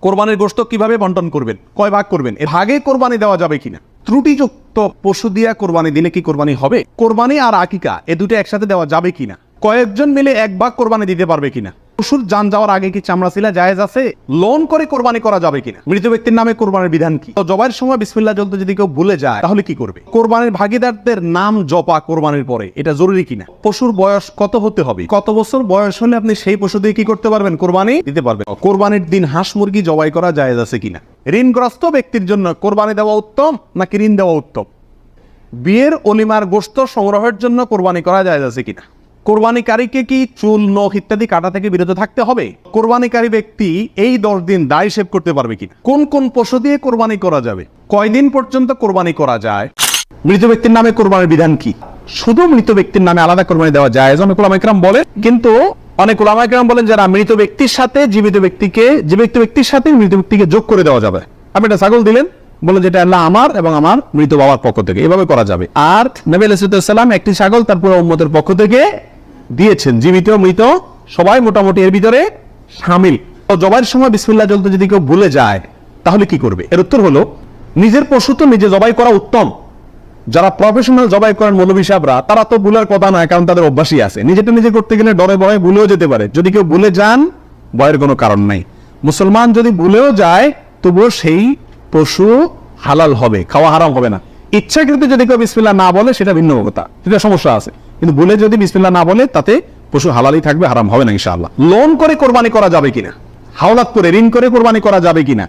কোরবানির গোশত কিভাবে বন্টন করবেন, কয় ভাগ করবেন, এর ভাগে কোরবানি দেওয়া যাবে কিনা, ত্রুটিযুক্ত পশু দিয়া কোরবানি দিলে কি কোরবানি হবে, কোরবানি আর আকিকা এ দুটো একসাথে দেওয়া যাবে কিনা, কয়েকজন মিলে এক ভাগ কোরবানি দিতে পারবে কিনা, পশুর জান যাওয়ার আগে কি চামড়া ছিলা জায়েজ আছে, লোন করে কোরবানি করা যাবে কিনা, মৃত ব্যক্তির নামে কোরবানির বিধান কি, তো জবাইয়ের সময় বিসমিল্লাহ বলতে যদি কেউ ভুলে যায় তাহলে কি করবে, কোরবানির ভাগীদারদের নাম জপা কোরবানির পরে এটা জরুরি কিনা, পশুর বয়স কত হতে হবে, কত বছর বয়স হলে আপনি সেই পশু দিয়ে কি করতে পারবেন, কোরবানি দিতে পারবেন, কোরবানির দিন হাঁস মুরগি জবাই করা জায়েজ আছে কিনা, ঋণগ্রস্ত ব্যক্তির জন্য কোরবানি দেওয়া উত্তম নাকি ঋণ দেওয়া উত্তম, বিয়ের অলিমার গোশত সংগ্রহের জন্য কোরবানি করা জায়েজ আছে কিনা, কোরবানিকারীকে কি চুল নখ ইত্যাদি কাটা থেকে বিরত থাকতে হবে, কোরবানিকারী ব্যক্তি এই 10 দিন দায় সেভ করতে পারবে কিনা, কোন কোন পশু দিয়ে কোরবানি করা যাবে, কয়দিন পর্যন্ত কোরবানি করা যায়, মৃত ব্যক্তির নামে কোরবানির বিধান কি, শুধু মৃত ব্যক্তির নামে আলাদা কোরবানি দেওয়া যায় অনেক উলামা ইকরাম বলে, কিন্তু অনেক উলামা ইকরাম বলেন যারা মৃত ব্যক্তির সাথে জীবিত ব্যক্তির সাথে মৃত ব্যক্তিকে যোগ করে দেওয়া যাবে। আপনি একটা ছাগল দিলেন, বলে যেটা আল্লাহ আমার এবং আমার মৃত বাবার পক্ষ থেকে, এভাবে করা যাবে। আর নবী আলাইহিস সালাম একটি ছাগল তার পুরো উম্মতের পক্ষ থেকে দিয়েছেন, জীবিত মৃত সবাই মোটামুটি এর ভিতরে শামিল। তো জবাইয়ের সময় বিসমিল্লাহ বলতে যদি কেউ ভুলে যায় তাহলে কি করবে, এর উত্তর হলো নিজের পশু তো নিজে জবাই করা উত্তম। যারা প্রফেশনাল জবাই করেন মৌলভী সাহেবরা, তারা তো ভুলের কথা নয়, কারণ তাদের অভ্যাসই আছে। নিজেটা নিজে করতে গেলে ডরে ভয়ে ভুলেও যেতে পারে, যদি কেউ ভুলে যান ভয়ের কোনো কারণ নাই। মুসলমান যদি ভুলেও যায় তবুও সেই পশু হালাল হবে, খাওয়া হারাম হবে না। ইচ্ছাকৃত যদি কেউ বিসমিল্লাহ না বলে সেটা ভিন্ন কথা, সেটা সমস্যা আছে, কিন্তু ভুলে যদি বিসমিল্লাহ না বলে তাতে পশু হালালই থাকবে, হারাম হবে না ইনশাআল্লাহ। লোন করে কোরবানি করা যাবে কিনা, হাওলাত করে ঋণ করে কোরবানি করা যাবে কিনা,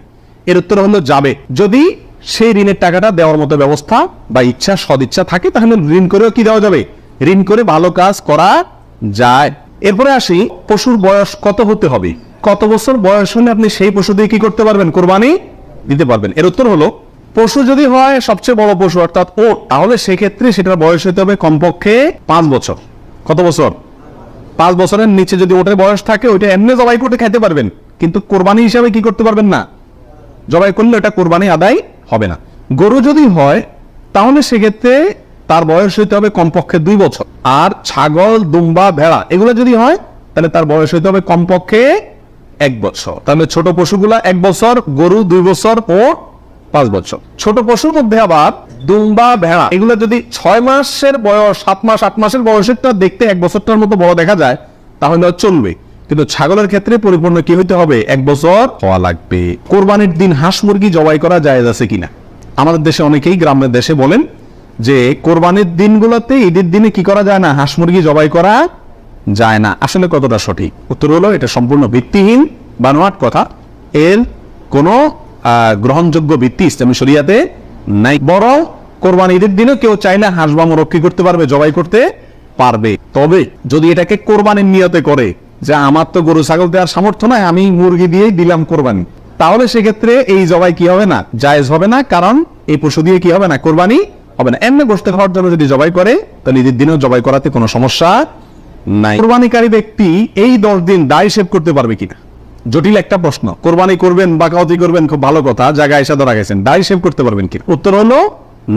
এর উত্তর হলো যাবে, যদি সেই ঋণের টাকাটা দেওয়ার মতো ব্যবস্থা বা ইচ্ছা সদিচ্ছা থাকে তাহলে ঋণ করেও কি দেওয়া যাবে, ঋণ করে ভালো কাজ করা যায়। এরপরে আসি পশুর বয়স কত হতে হবে, কত বছর বয়স হলে আপনি সেই পশু দিয়ে কি করতে পারবেন, কোরবানি দিতে পারবেন। এর উত্তর হলো পশু যদি হয় সবচেয়ে বড় পশু অর্থাৎ ওট, তাহলে সেক্ষেত্রে সেটার বয়স হতে হবে কমপক্ষে 5 বছর। কত বছর? 5 বছরের নিচে যদি ওটের বয়স থাকে ওইটা এমনি জবাই করতে খাইতে পারবেন, কিন্তু কোরবানি হিসাবে কি করতে পারবেন না, জবাই করলে ওটা কোরবানি আদায় হবে না। গরু যদি হয় তাহলে সেক্ষেত্রে তার বয়স হইতে হবে কমপক্ষে 2 বছর। আর ছাগল, দুম্বা, ভেড়া এগুলো যদি হয় তাহলে তার বয়স হইতে হবে কমপক্ষে 1 বছর। তাহলে ছোট পশুগুলা 1 বছর, গরু 2 বছর ও 5 বছর। ছোট পশুর মধ্যে আবার দুম্বা, ভেড়া এগুলো যদি 6 মাসের বয়স, 7 মাস, 8 মাসের বয়সেরটা দেখতে 1 বছরটার মতো বড় দেখা যায় তাহলে চলবে, কিন্তু ছাগলের ক্ষেত্রে পরিপূর্ণ কি হইতে হবে, 1 বছর হওয়া লাগবে। কোরবানির দিন হাঁস মুরগি জবাই করা জায়েজ আছে কিনা, আমাদের দেশে অনেকেই গ্রামের দেশে বলেন যে কোরবানির দিনগুলোতে, ঈদের দিনে কি করা যায় না, হাঁস মুরগি জবাই করা যায় না। আসলে কতটা সঠিক, উত্তর হলো এটা সম্পূর্ণ ভিত্তিহীন বানোয়াট কথা, এর কোনো গ্রহণযোগ্য ভিত্তি ইসলামী শরিয়াতে নাই। বরং কোরবানি ঈদের দিনে কেউ চাইলে হাঁস বা মোরগ কি করতে পারবে, জবাই করতে পারবে। তবে যদি এটাকে কোরবানির নিয়তে করে যে আমার তো গরু ছাগল দেওয়ার সামর্থ্য নাই, আমি মুরগি দিয়েই দিলাম কোরবানি, তাহলে সেক্ষেত্রে এই জবাই কি হবে না, জায়েজ হবে না, কারণ এই পশু দিয়ে কি হবে না, কোরবানি হবে না। এমনি গোশত খাওয়ার জন্য যদি জবাই করে তাহলে ঈদের দিনেও জবাই করাতে কোনো সমস্যা নাই। কোরবানিকারী ব্যক্তি এই 10 দিন দায় সেভ করতে পারবে কিনা, জটিল একটা প্রশ্ন। কোরবানি করবেন, বাকাওয়াতি করবেন, খুব ভালো কথা, জায়গায় এসে ধরা গেছেন, দায় সেভ করতে পারবেন কি, উত্তর হলো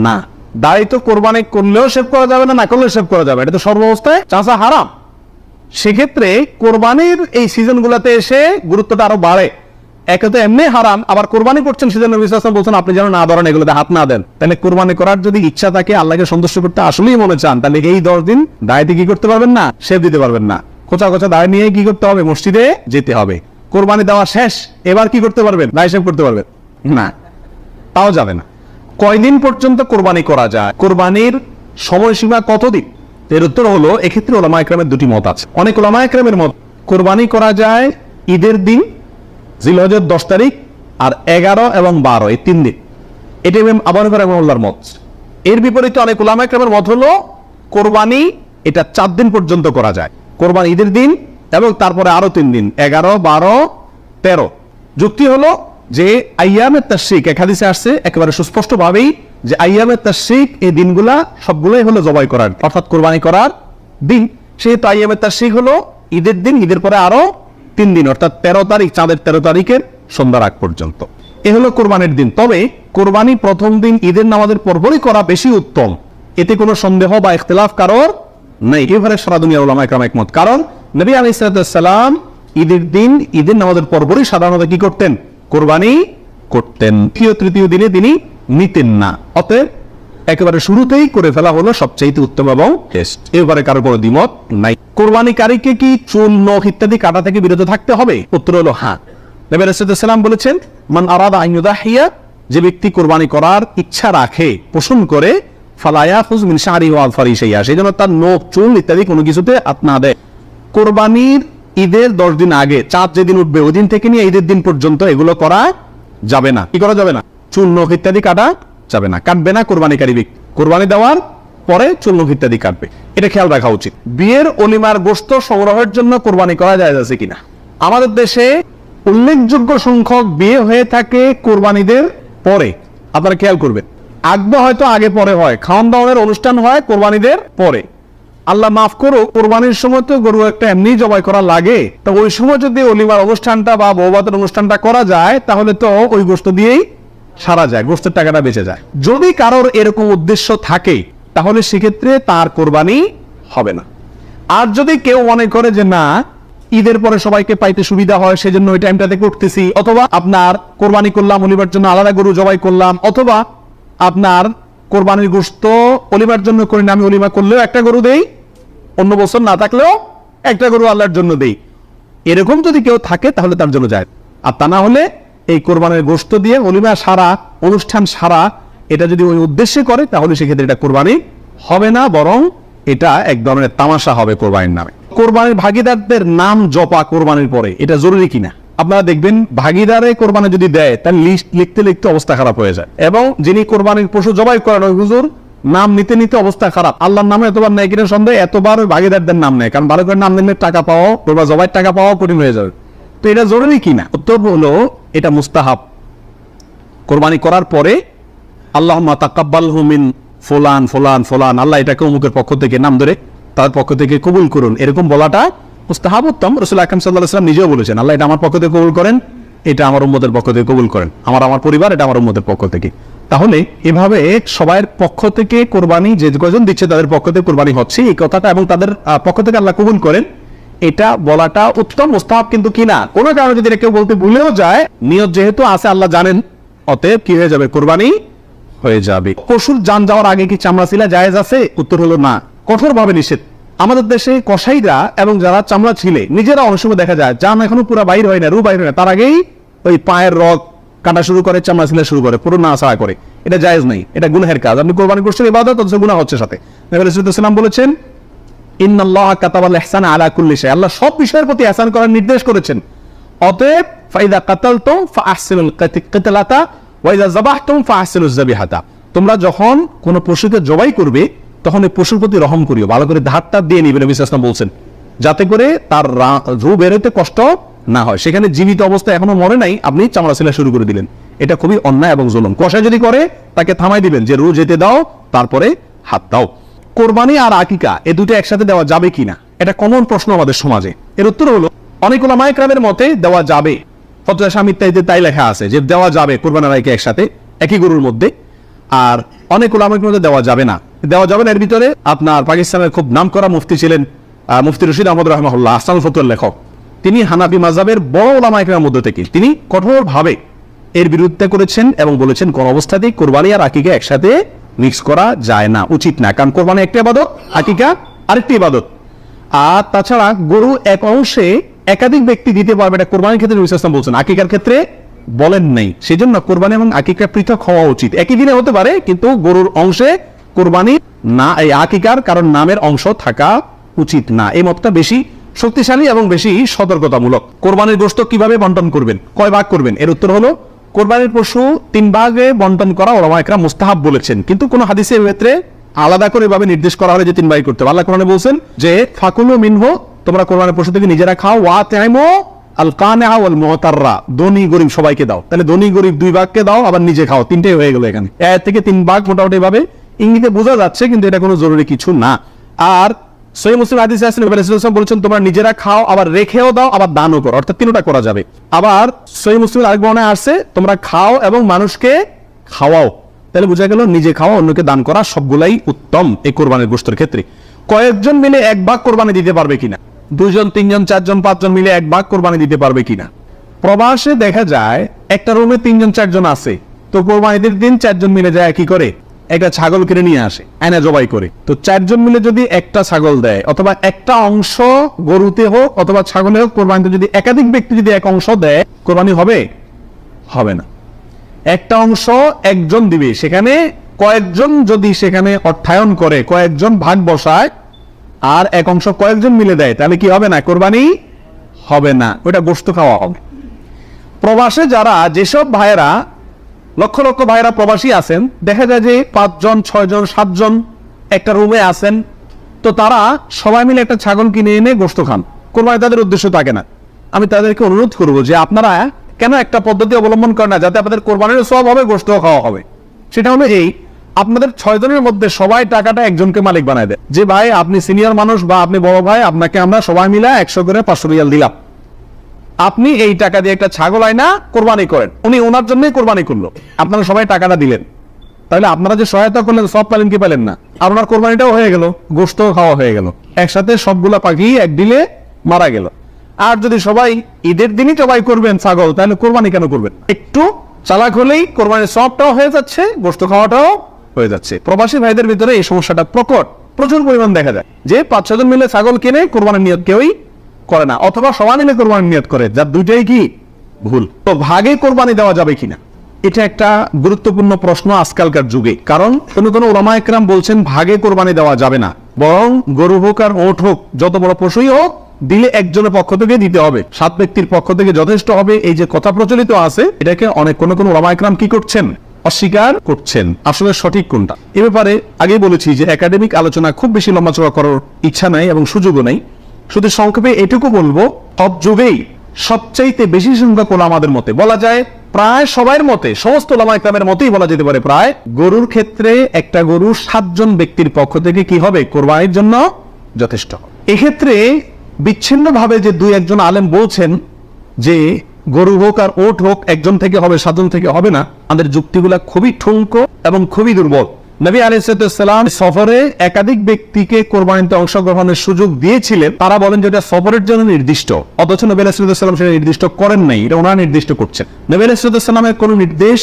না। দায় তো কোরবানি করলেও সেভ করা যাবে না, না করলেও সেভ করা যাবে, এটা তো সর্বাবস্থায় চাঁচা হারাম। সেক্ষেত্রে কোরবানির এই সিজন গুলাতে এসে গুরুত্বটা আরো বাড়ে। একে তো এমনি হারাম, আবার কোরবানি করছেন সেজন্য নবী সাল্লাল্লাহু আলাইহি ওয়াসাল্লাম বলছেন আপনি যেন না ধরেন, এগুলোতে হাত না দেন। তাহলে কোরবানি করার যদি ইচ্ছা থাকে, আল্লাহকে সন্তুষ্ট করতে আসলেই মনে চান, তাহলে এই 10 দিন দায়তে কি করতে পারবেন না, সেভ দিতে পারবেন না। খোঁচা খোঁচা দায় নিয়ে কি করতে হবে, মসজিদে যেতে হবে। কোরবানি দেওয়া শেষ, এবার কি করতে পারবেন, দায় সেভ করতে পারবেন না, তাও যাবে না। কয়দিন পর্যন্ত কোরবানি করা যায়, কোরবানির সময়সীমা কতদিন, এর উত্তর হলো এক্ষেত্রে উলামা ইকরামের 2টি মত আছে। অনেক উলামা ইকরামের মত কোরবানি করা যায় ঈদের দিন, জিলহজের 10 তারিখ, আর 11 এবং 12 এই 3 দিন, এটা ইমাম আবু হানিফা রাহিমাহুল্লাহর মত। এর বিপরীতে অনেক উলামা ইকরামের মত হলো কোরবানি এটা 4 দিন পর্যন্ত করা যায়, কোরবানি ঈদের দিন এবং তারপরে আরো 3 দিন, 11, 12, 13। যুক্তি হলো যে আইয়ামে তাশরিক, এক হাদিসে আসছে একেবারে সুস্পষ্ট ভাবেই যে আইয়ামে তাশরিক এই দিনগুলা সবগুলোই হলো জবাই করার অর্থাৎ কোরবানি করার দিন। সেহেতু আইয়ামে তাশরিক হলো ঈদের দিন, ঈদের পরে আরো 3 দিন অর্থাৎ 13 তারিখ, চাঁদের 13 তারিখের সন্ধ্যার আগ পর্যন্ত, এ হলো কোরবানির দিন। তবে কোরবানি প্রথম দিন ঈদের নামাজের পরপরই করা বেশি উত্তম, এতে কোনো সন্দেহ বা ইখতিলাফ কারোর নেই। এবারে সারা দুনিয়ার উলামা ইকরাম একমত, কারণ নবী আলাইহিস সালাম ঈদের দিন ঈদের নামাজের পরপরই সাধারণত কি করতেন, কোরবানি করতেন, তৃতীয় দিনে তিনি নিতেন না। অতএব একেবারে শুরুতেই করে ফেলা হলো সবচেয়ে উত্তম এবং বেস্ট। এবারে কারো কোনো দ্বিমত নাই। কোরবানিকারীকে কি চুল, নখ ইত্যাদি কাটা থেকে বিরত থাকতে হবে? উত্তর হলো হ্যাঁ। নবী রাসূলুল্লাহ সাল্লাল্লাহু আলাইহি ওয়াসাল্লাম বলেছেন, মান আরাদা আন ইউদাহিয়া, যে ব্যক্তি কোরবানি করার ইচ্ছা রাখে, পোষণ করে, ফালা ইয়াখুয মিন শা'রি ওয়া আযফারি শাইআ, সেই জন্য তার নখ, চুল ইত্যাদি কোনো কিছুতে হাত না দেয়। কোরবানির ঈদের 10 দিন আগে, চাঁদ যেদিন উঠবে ওই দিন থেকে নিয়ে ঈদের দিন পর্যন্ত এগুলো করা যাবে না। কি করা যাবে না? চুল, নখ ইত্যাদি কাটা যাবে না, কাটবে না কোরবানিকারী ব্যক্তি। কোরবানি দেওয়ার পরে চুল, নখ ইত্যাদি কাটবে, এটা খেয়াল রাখা উচিত। বিয়ের অলিমার গোশত সংগ্রহের জন্য কোরবানি করা যায় আছে কিনা? আমাদের দেশে উল্লেখযোগ্য সংখ্যক বিয়ে হয়ে থাকে কোরবানিদের পরে। আপনারা খেয়াল করবেন, আগবা হয়তো আগে পরে হয়, খাওয়ান দাওয়ানের অনুষ্ঠান হয় কোরবানিদের পরে। আল্লাহ মাফ করো, কোরবানির সময় তো গরু একটা এমনি জবাই করা লাগে, তো ওই সময় যদি অলিমার অনুষ্ঠানটা বা বৌভাতের অনুষ্ঠানটা করা যায় তাহলে তো ওই গোশত দিয়েই সারা যায়, গোশতের টাকাটা বেঁচে যায়। যদি কারোর এরকম উদ্দেশ্য থাকে তাহলে সেক্ষেত্রে তার কোরবানি হবে না। আর যদি কেউ মনে করে যে না, ঈদের পরে সবাইকে পাইতে সুবিধা হয় সেজন্য ওই টাইমটাতে করতেছি, অথবা আপনার কোরবানি করলাম অলিমার জন্য আলাদা গরু জবাই করলাম, অথবা আপনার কোরবানির গোশত অলিমার জন্য করি না, আমি অলিমা করলেও একটা গরু দেই, অন্য বছর না থাকলেও একটা গরু আল্লাহর জন্য দেই, এরকম যদি কেউ থাকে তাহলে তার জন্য যায়। আর তা না হলে এই কোরবানির গোশত দিয়ে অলিমা সারা, অনুষ্ঠান সারা, এটা যদি ওই উদ্দেশ্যে করে তাহলে সেক্ষেত্রে এটা কোরবানি হবে না, বরং এটা এক ধরনের তামাশা হবে কোরবানির নামে। কোরবানির ভাগিদারদের নাম জপা কোরবানির পরে এটা জরুরি কিনা? আপনারা দেখবেন ভাগিদারে কোরবানি যদি দেয় তার লিস্ট লিখতে লিখতে অবস্থা খারাপ হয়ে যায়, এবং যিনি কোরবানির পশু জবাই করেন ওই হুজুর নাম নিতে নিতে অবস্থা খারাপ। আল্লাহর নামে এতবার নেয় কিনা সন্দেহ, এতবার ওই ভাগিদারদের নাম নেয়, কারণ ভালো করে নাম নিলে টাকা পাওয়া, কোরবানি জবাইয়ের টাকা পাওয়া কঠিন হয়ে যাবে। তো এটা জরুরি কিনা? উত্তর হলো এটা মুস্তাহাব। কোরবানি করার পরে আল্লাহুম্মা তাকাব্বালহু মিন ফুলান ফুলান ফুলান, আল্লাহ এটাকে অমুকের পক্ষ থেকে নাম ধরে তার পক্ষ থেকে কবুল করুন, এরকম বলাটা মুস্তাহাব, উত্তম। রাসূল আকরাম সাল্লাল্লাহু আলাইহি ওয়াসাল্লাম নিজেও বলেছেন, আল্লাহ এটা আমার পক্ষ থেকে কবুল করেন, এটা আমার উম্মতের পক্ষ থেকে কবুল করেন, আমার পরিবার, এটা আমার উম্মতের পক্ষ থেকে। তাহলে এভাবে সবাইয়ের পক্ষ থেকে কোরবানি যে কয়জন দিচ্ছে তাদের পক্ষ থেকে কোরবানি হচ্ছে এই কথাটা, এবং তাদের পক্ষ থেকে আল্লাহ কবুল করেন, এটা বলাটা উত্তম, মুস্তাহাব কিন্তু কিনা। কোনো কারণে যদি কেউ বলতে ভুলেও যায়, নিয়ত যেহেতু আছে আল্লাহ জানেন, অতএব কি হয়ে যাবে? কোরবানি হয়ে যাবে। পশুর জান যাওয়ার আগে কি চামড়া ছিলা জায়েজ আছে? উত্তর হলো না, কঠোরভাবে নিষেধ। আমাদের দেশে কসাইরা এবং যারা চামড়া ছিলে নিজেরা অনেক সময় দেখা যায় জান এখনো পুরো বাইর হয় না, রু বাইর হয় না, তার আগেই ওই পায়ের রগ কাটা শুরু করে, চামড়া ছিলা শুরু করে, পুরো না ছাড়া করে। এটা জায়েজ নাই, এটা গুনাহের কাজ। আপনি কোরবানি করছেন ইবাদত, অথচ গুনাহ হচ্ছে সাথে। নবী রাসূলুল্লাহ সাল্লাল্লাহু আলাইহি ওয়াসাল্লাম বলেছেন, ইন্নাল্লাহা কাতাবাল ইহসানা আলা কুল্লি শাই, আল্লাহ সব বিষয়ের প্রতি ইহসান করার নির্দেশ করেছেন। অতএব ফাইদা কাতালতুম ফাআহসিনুল কিতলাতা ওয়া ইযা যাবাহতুম ফাআহসিনুজ যাবিহাতা, তোমরা যখন কোন পশুকে জবাই করবে তখন এই পশুর প্রতি রহম করিও, ভালো করে ধারটা দিয়ে নিবে, নবী সাল্লাল্লাহু আলাইহি ওয়াসাল্লাম বলছেন, যাতে করে তার রূহ বের হতে কষ্ট না হয়। সেখানে জীবিত অবস্থায় এখনো মরে নাই, আপনি চামড়া ছিলা শুরু করে দিলেন, এটা খুবই অন্যায় এবং জুলুম। কসাই যদি করে তাকে থামাই দিবেন যে রূহ যেতে দাও, তারপরে হাত দাও। কোরবানি আর আকিকা এ দুটো একসাথে দেওয়া যাবে কিনা, এটা কমন প্রশ্ন আমাদের সমাজে। এর উত্তর হলো অনেক উলামায়ে কেরামের মতে দেওয়া যাবে, ফতোয়া শামী ইত্যাদিতে তাই লেখা আছে যে দেওয়া যাবে কোরবানি আর আকিকা একসাথে একই গরুর মধ্যে। আর অনেক উলামায়ে মধ্যে দেওয়া যাবে না। দেওয়া যাবে না এর ভিতরে আপনার পাকিস্তানের খুব নামকরা মুফতি ছিলেন মুফতি রশিদ আহমদ রাহমাহুল্লাহ, আহসানুল ফতোয়ার লেখক। তিনি হানাফি মাযহাবের বড় উলামায়ে কেরামের মধ্যে থেকে তিনি কঠোরভাবে এর বিরুদ্ধে করেছেন এবং বলেছেন কোন অবস্থাতেই কোরবানি আর আকিকা একসাথে মিক্স করা যায় না, উচিত না। কারণ কোরবানি একটা ইবাদত, আকিকা আরেকটি ইবাদত। আর তাছাড়া গরু এক অংশে একাধিক ব্যক্তি দিতে পারবে, এটা কোরবানির ক্ষেত্রে নবী সাল্লাল্লাহু আলাইহি ওয়াসাল্লাম বলছেন, আকিকার ক্ষেত্রে বলেন নাই। সেজন্য কোরবানি এবং আকিকা পৃথক হওয়া উচিত। একই দিনে হতে পারে কিন্তু গরুর অংশে কোরবানি না, এই আকিকার কারণ নামের অংশ থাকা উচিত না। এই মতটা বেশি শক্তিশালী এবং বেশি সতর্কতামূলক। কোরবানির গোশত কিভাবে বন্টন করবেন, কয় ভাগ করবেন? এর উত্তর হলো কোরবানির পশু 3 ভাগে বন্টন করা ওলামায়ে কেরাম মুস্তাহাব বলেছেন, কিন্তু কোন হাদিসের ক্ষেত্রে আলাদা করে এভাবে নির্দেশ করা হলে যে 3 ভাগ করতে হবে। আল্লাহ কোরআনে বলেছেন যে ফাকুলু মিনহু, তোমরা কোরবানির পশু থেকে নিজেরা খাও, ওয়া তাইমু আল কানিআ ওয়াল মুতাররা, ধনী গরিব সবাইকে দাও। তাহলে ধনী গরিব 2 ভাগকে দাও, আবার নিজে খাও, 3টাই হয়ে গেল এখানে। এর থেকে 3 ভাগ মোটামুটি ভাবে ইঙ্গিতে বোঝা যাচ্ছে, কিন্তু এটা কোনো জরুরি কিছু না। আর সহিহ মুসলিম হাদিসে আছে নবী রাসূলুল্লাহ সাল্লাল্লাহু আলাইহি ওয়াসাল্লাম বলেছেন তোমরা নিজেরা খাও, আবার রেখেও দাও, আবার দানও করো, অর্থাৎ তিনটা করা যাবে। আবার সহিহ মুসলিমের আরেক বর্ণনায় আছে তোমরা খাও এবং মানুষকে খাওয়াও। তাহলে বোঝা গেল নিজে খাওয়া, অন্যকে দান করা সবগুলাই উত্তম এই কোরবানির গোশতের ক্ষেত্রে। কয়েকজন মিলে 1 ভাগ কোরবানি দিতে পারবে কিনা? 2 জন 3 জন 4 জন 5 জন মিলে 1 ভাগ কোরবানি দিতে পারবে কিনা? প্রবাসে দেখা যায় একটা রুমে 3-4 জন আছে, তো কোরবানিদের দিন 4 জন মিলে যায় কি করে, একটা ছাগল কিনে নিয়ে আসে, এনে জবাই করে। তো 4 জন মিলে যদি একটা ছাগল দেয় অথবা একটা অংশ গরুতে হোক অথবা ছাগলে হোক, কোরবানিতে যদি একাধিক ব্যক্তি যদি এক অংশ দেয়, কোরবানি হবে? হবে না। একটা অংশ একজন দিবে, সেখানে কয়েকজন যদি সেখানে অর্থায়ন করে, কয়েকজন ভাগ বসায় আর এক অংশ কয়েকজন মিলে দেয়, তাহলে কি হবে না? কোরবানি হবে না, ওটা গোশত খাওয়া হবে। প্রবাসে যারা যেসব ভাইয়েরা, লক্ষ লক্ষ ভাইয়েরা প্রবাসী আছেন, দেখা যায় যে 5 জন 6 জন 7 জন একটা রুমে আছেন, তো তারা সবাই মিলে একটা ছাগল কিনে এনে গোশত খান, কোরবানি তাদের উদ্দেশ্য থাকে না। আমি তাদেরকে অনুরোধ করবো যে আপনারা কেন একটা পদ্ধতি অবলম্বন করেন না, যাতে আপনাদের কোরবানির সওয়াব হবে, গোশত খাওয়া হবে। সেটা হলো এই, আপনাদের 6 জনের মধ্যে সবাই টাকাটা একজনকে মালিক বানায় দেয়, যে ভাই আপনি সিনিয়র মানুষ বা আপনি বড় ভাই, আপনাকে আমরা সবাই মিলে 100 করে 500 রিয়াল দিলাম, আপনি এই টাকা দিয়ে একটা ছাগল আয়না কোরবানি করেন। উনি ওনার জন্যই কোরবানি করলো, আপনারা সবাই টাকাটা দিলেন, তাহলে আপনারা যে সহায়তা করলেন সব পেলেন কি পেলেন না? আর ওনার কোরবানিটাও হয়ে গেল, গোশত খাওয়া হয়ে গেল, একসাথে সবগুলা পাখি এক দিলে মারা গেল। আর যদি সবাই ঈদের দিনই জবাই করবেন ছাগল, তাহলে কোরবানি কেন করবেন? একটু চালাক হলেই কোরবানির সবটাও হয়ে যাচ্ছে, গোশত খাওয়াটাও হয়ে যাচ্ছে। প্রবাসী ভাইদের ভিতরে এই সমস্যাটা প্রকট, প্রচুর পরিমাণ দেখা যায় যে 5-6 জন মিলে ছাগল কিনে কোরবানির নিয়ত কেউই করে না, অথবা সবাই মিলে কোরবানির নিয়ত করে, যার দুইটাই কি ভুল। তো ভাগে কোরবানি দেওয়া যাবে কিনা, এটা একটা গুরুত্বপূর্ণ প্রশ্ন আজকালকার যুগে। কারণ কোন ওলামা একরাম বলছেন ভাগে কোরবানি দেওয়া যাবে না, বরং গরু হোক আর ওট হোক, যত বড় পশুই হোক, দিলে একজনের পক্ষ থেকে দিতে হবে, 7 ব্যক্তির পক্ষ থেকে যথেষ্ট হবে। এই যে কথা প্রচলিত আছে, এটাকে অনেক কোন ওলামা একরাম কি করছেন, অস্বীকার করছেন। আসলে সঠিক কোনটা, এ ব্যাপারে আগেই বলেছি যে একাডেমিক আলোচনা খুব বেশি লম্বাচড়া করার ইচ্ছা নাই এবং সুযোগও নাই। শুধু সংক্ষেপে এটুকু বলবো, সব যুগেই সবচাইতে বেশি সংখ্যক ওলামাদের মতে, বলা যায় প্রায় সবার মতে, সমস্ত ওলামা ইকরামের মতেই বলা যেতে পারে, প্রায় গরুর ক্ষেত্রে একটা গরু 7 জন ব্যক্তির পক্ষ থেকে কি হবে, কোরবানির জন্য যথেষ্ট। এক্ষেত্রে বিচ্ছিন্নভাবে যে 2-1 জন আলেম বলছেন যে গরু হোক আর ওট হোক একজন থেকে হবে, 7 জন থেকে হবে না, আমাদের যুক্তিগুলা খুবই ঠুনকো এবং খুবই দুর্বল। নবী আলাইহিস সালাম সফরে একাধিক ব্যক্তিকে কোরবানিতে অংশগ্রহণের সুযোগ দিয়েছিলেন, তারা বলেন যে এটা সফরের জন্য নির্দিষ্ট, অথচ নবী আলাইহিস সালাম সেটা নির্দিষ্ট করেন নাই, এটা ওনারা নির্দিষ্ট করছেন। নবী আলাইহিস সালামের কোনো নির্দেশ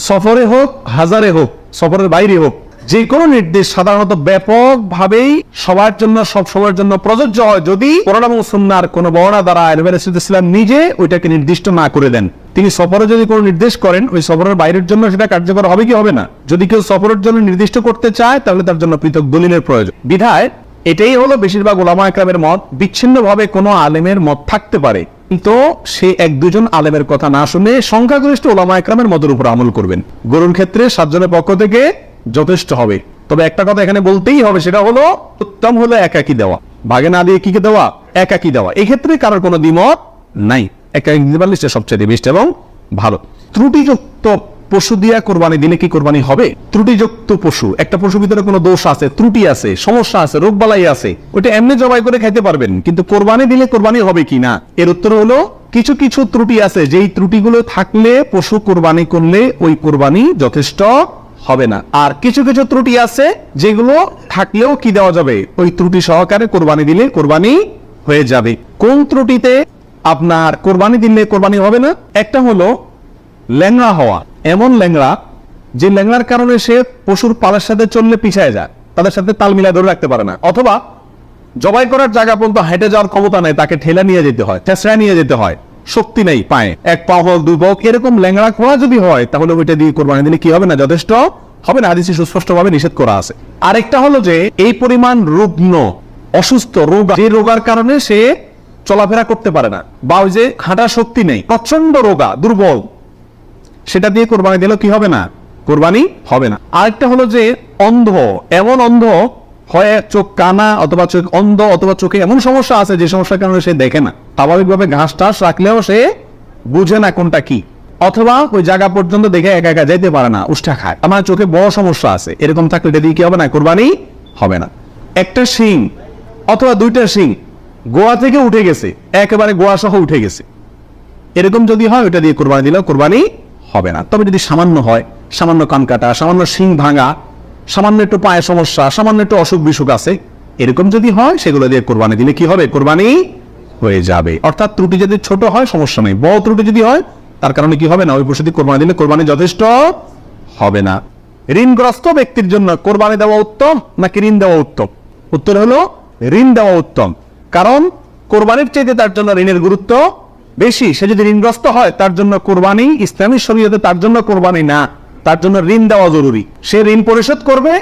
সফরে হোক, হাজারে হোক, সফরের বাইরে হোক, যে কোনো নির্দেশ সাধারণত ব্যাপকভাবেই সবার জন্য, সব সময়ের জন্য প্রযোজ্য হয়, যদি কোরআন এবং সুন্নাহর কোনো বর্ণনা দ্বারা নবী আলাইহিস সালাম নিজে ওইটাকে নির্দিষ্ট না করে দেন। তিনি সফরে যদি কোনো নির্দেশ করেন, ওই সফরের বাইরের জন্য সেটা কার্যকর হবে কি হবে না। যদি কেউ সফরের জন্য নির্দিষ্ট করতে চায়, তাহলে তার জন্য পৃথক দলিলের প্রয়োজন। বিধায় এটাই হলো বেশিরভাগ ওলামা একরামের মত। বিচ্ছিন্নভাবে কোনো আলেমের মত থাকতে পারে, কিন্তু সে 1-2 জন আলেমের কথা না শুনে সংখ্যাগরিষ্ঠ ওলামা একরামের মতের উপর আমল করবেন। গরুর ক্ষেত্রে 7 জনের পক্ষ থেকে যথেষ্ট হবে। তবে একটা কথা এখানে বলতেই হবে, সেটা হলো উত্তম হলো একাকি দেওয়া, ভাগে না দিয়ে কি দেওয়া, একাকি দেওয়া। এক্ষেত্রে কারোর কোনো দ্বিমত নাই, একাকি দিতে পারলে সেটা সবচেয়ে বেস্ট এবং ভালো। ত্রুটিযুক্ত পশু দিয়া কোরবানি দিলে কি কোরবানি হবে? ত্রুটিযুক্ত পশু, একটা পশুর ভিতরে কোনো দোষ আছে, ত্রুটি আছে, সমস্যা আছে, রোগবালাই আছে, ওটা এমনি জবাই করে খাইতে পারবেন, কিন্তু কোরবানি দিলে কোরবানি হবে কি না, এর উত্তর হলো কিছু কিছু ত্রুটি আছে, যেই ত্রুটিগুলো থাকলে পশু কোরবানি করলে ওই কোরবানি যথেষ্ট হবে না। আর কিছু কিছু ত্রুটি আছে যেগুলো থাকলেও কি দেওয়া যাবে, ওই ত্রুটি সহকারে কোরবানি দিলে কোরবানি হয়ে যাবে। কোন ত্রুটিতে আপনার কোরবানি দিলে কোরবানি হবে না? একটা হলো ল্যাংড়া হওয়া, এমন ল্যাংড়া যে ল্যাংড়ার কারণে সে পশুর পালের সাথে চললে পিছায় যায়, তাদের সাথে তাল মিলায় ধরে রাখতে পারে না, অথবা জবাই করার জায়গা পর্যন্ত হেঁটে যাওয়ার ক্ষমতা নেই, তাকে ঠেলা নিয়ে যেতে হয়, ঠেসরা নিয়ে যেতে হয়, শক্তি নেই পায়ে, 1 পা হোক 2 পা, এরকম ল্যাংড়া খোয়া যদি হয়, তাহলে ওইটা দিয়ে কোরবানি দিলে কি হবে না, যথেষ্ট হবে না, হাদিসে সুস্পষ্টভাবে নিষেধ করা আছে। আরেকটা হলো যে এই পরিমাণ রুগ্ন, অসুস্থ, রোগ, যে রোগার কারণে সে চলাফেরা করতে পারে না, বা ওই যে হাঁটার শক্তি নেই, প্রচন্ড রোগা, দুর্বল, সেটা দিয়ে কোরবানি দিলে কি হবে না, কোরবানি হবে না। আরেকটা হলো যে অন্ধ, এমন অন্ধ হয়, চোখ কানা অথবা চোখ অন্ধ, অথবা চোখে এমন সমস্যা আছে যে সমস্যার কারণে সে দেখে না, স্বাভাবিকভাবে ঘাস টাস রাখলেও সে বুঝে না কোনটা কি, অথবা ওই জায়গা পর্যন্ত দেখে একা একা যেতে পারে না, উষ্টা খায়, আমার চোখে বড় সমস্যা আছে, এরকম থাকলে এটা দিয়ে কি হবে না, কোরবানি হবে না। একটা শিং অথবা 2টা শিং গোয়া থেকে উঠে গেছে, একেবারে গোয়া সহ উঠে গেছে, এরকম যদি হয় ওটা দিয়ে কোরবানি দিলেও কোরবানি হবে না। তবে যদি সামান্য হয়, সামান্য কান কাটা, সামান্য শিং ভাঙা, সামান্য একটু পায়ে সমস্যা, সামান্য একটু অসুখ বিসুখ আছে, এরকম যদি হয়, সেগুলো দিয়ে কোরবানি দিলে কি হবে, কোরবানি হয়ে যাবে। অর্থাৎ ত্রুটি যদি ছোট হয় সমস্যা নেই, বড় ত্রুটি যদি হয় তার কারণে কি হবে না, ওই পশু দিয়ে কোরবানি দিলে কোরবানি যথেষ্ট হবে না। ঋণগ্রস্ত ব্যক্তির জন্য কোরবানি দেওয়া উত্তম নাকি ঋণ দেওয়া উত্তম? উত্তর হলো ঋণ দেওয়া উত্তম। কারণ কোরবানির চাইতে তার জন্য ঋণের গুরুত্ব বেশি। সে যদি ঋণগ্রস্ত হয় তার জন্য কোরবানি ইসলামী শরীয়তে তার জন্য কোরবানি না, তার জন্য ঋণ দেওয়া জরুরি। সে ঋণ পরিশোধ করবে,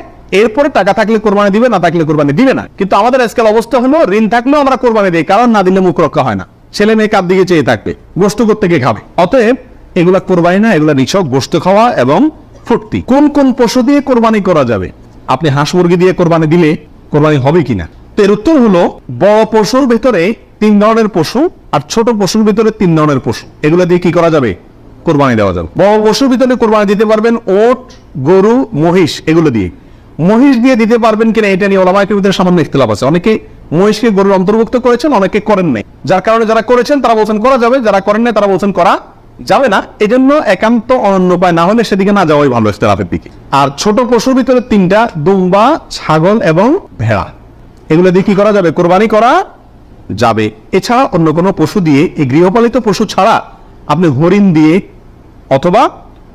এরপরে টাকা থাকলে কোরবানি দিবে, না থাকলে কোরবানি দিবে না। কিন্তু আমাদের আজকাল অবস্থা হলো ঋণ থাকলেও আমরা কোরবানি দিই, কারণ না দিলে মুখ রক্ষা হয় না, ছেলে মেয়ে কার দিকে চেয়ে থাকবে, গোশত করতে গিয়ে খাবে। অতএব এগুলা কোরবানি না, এগুলা নিছক গোশত খাওয়া এবং ফুর্তি। কোন কোন পশু দিয়ে কোরবানি করা যাবে? আপনি হাঁস মুরগি দিয়ে কোরবানি দিলে কোরবানি হবে কিনা? তো এর উত্তর হলো বড় পশুর ভেতরে 3 ধরনের পশু আর ছোট পশুর ভিতরে 3 ধরনের পশু, এগুলো দিয়ে কি করা যাবে? কোরবানি দেওয়া যাবে। বড় পশুর ভিতরে কোরবানি দিতে পারবেন ওট, গরু, মহিষ, এগুলো দিয়ে। মহিষ দিয়ে দিতে পারবেন কিনা এটা নিয়ে ওলামায়ে কেরামের ভিতরে সামান্য ইখতিলাফ আছে। অনেকে মহিষকে গরুর অন্তর্ভুক্ত করেছেন, অনেকে করেন নাই। যার কারণে যারা করেছেন তারা বলছেন করা যাবে, যারা করেন নাই তারা বলছেন করা যাবে না। এজন্য একান্ত অনন্য উপায় না হলে সেদিকে না যাওয়াই ভালো, ইখতিলাফের দিকে। আর ছোট পশুর ভিতরে 3টা, দুম্বা, ছাগল এবং ভেড়া, এগুলো দিয়ে কি করা যাবে? কোরবানি করা যাবে। এছাড়া অন্য কোনো পশু দিয়ে, এই গৃহপালিত পশু ছাড়া আপনি হরিণ দিয়ে অথবা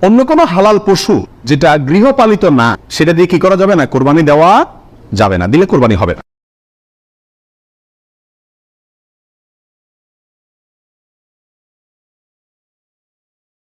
অন্য কোনো হালাল পশু যেটা গৃহপালিত না, সেটা দিয়ে কি করা যাবে না? কোরবানি দেওয়া যাবে না, দিলে কোরবানি হবে না।